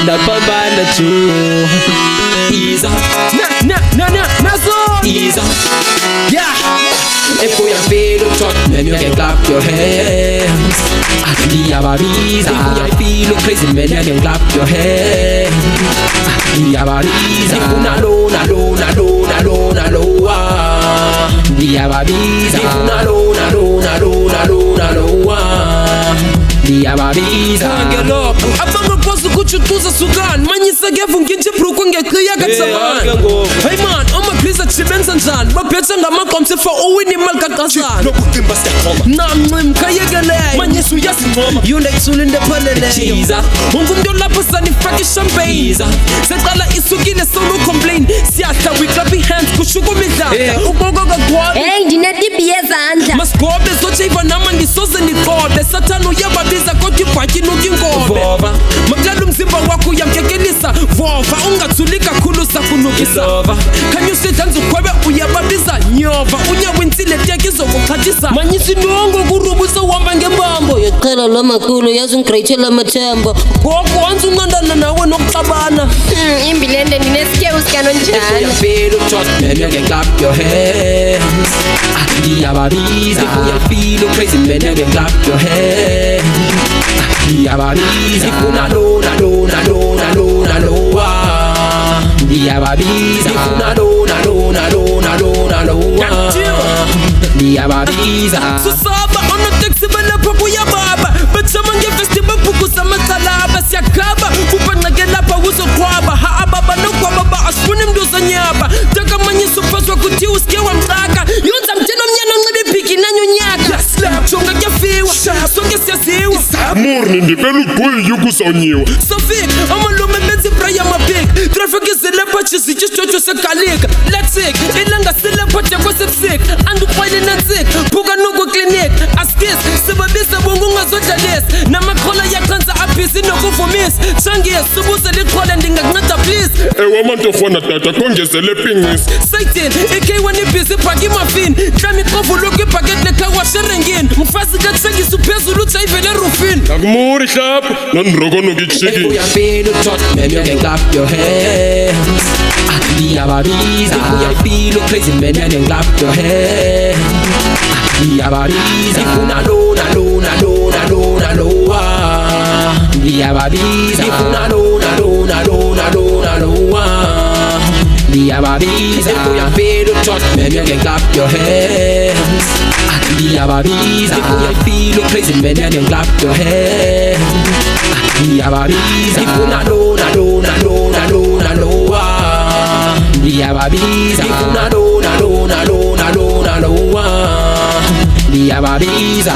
ndapambana tu. Iza Nazo Iza Yeah If you feel TodMan, you can clap your hands. Ndiyababiza. If you feel crazy, man, you can clap your hands. Ndiyababiza. If you know, Ndiyababiza. If you know, Ndiyababiza. Abanga kwazi kuchutuza sugan Manyisa gevu nginje bruku ngekliya katsaman Hey man, please chibenza njani Bapetsa ngamakomse for uwini malkakasan Nokutimba siyakoma Namim kayegele Manyisu yasimoma Yunde tsulinde palele Chiza Ungumdo lapho sanifaki champagne Setala isukile solo complain Siyata we clapping hands kushuku midlata Ugogo gagwad Hey, ndinetipi yezandla Maskobe zote iva nama ngisoze nikobe Satano yababiza koti kwaki nuki ngobe Vova Maglalu mzimba wako yamkekelisa Vova ungatsulika khulusa kunukisa Kanyusita nzukwebe uyababiza Nyova unyawintsile tekizo kukhatisa Manyisi nongo kurubusa wamba ngembambo Yeqela lamakulu yazungigqithela mathemba Gogo wanzungandana nawe nokuxabana Imbilende ndineskills kanonjani If you feel TodMan, you can clap your hands. Ndiyababiza. If you feel crazy, man, you can clap your hands. Ndiyababiza. If you know, Ndiyababiza. If you know, Ndiyababiza. Susaba ono taxi bala papu ya baba Bachama nge festival puku sa matalaba Siyakaba kupanake lapa uzo kwaba Haa baba no kwa baba asfuni mduza nyaba Taka Manyisu paswa kuti uskewa mtaka Yonza mteno mnyano ngebe piki na nyonyaka Chonga kia fiwa, songe siya ziwa Morning ndipelu kwe yuku sonyiwa Sofik, amalume benzi praya mapik Traffic izile pachisi chichocho se kalika Let's sick, ilanga sile pacha kwa sepsik Andu kwaile na sick, puka nuku klinik Askis, sebabisa bungu ngazota lis Na makhola ya kanza apisi nuku fumis Changiye, subuze likhole ndinga gnata please Ewa mantofona tata kongezele pingis Satan, ikiwa ni busy paki mafin Dami kofu luki paket neka wa sherengin Mfazi gatshagi supezu lucha ivele rufin Nakumuri hlap Nonrogo If nukitshiki you feel TodMan, you can clap your hands. Ndiyababiza. If you feel crazy, man, you can clap your hands. Ndiyababiza. If you know, Ndiyababiza. If you know, Ndiyababiza. If you feel TodMan, you can clap your hands. Ndiyababiza. If you feel crazy, man, you can clap your hands. Ndiyababiza. If you know, Ndiyababiza. If you know, Ndiyababiza.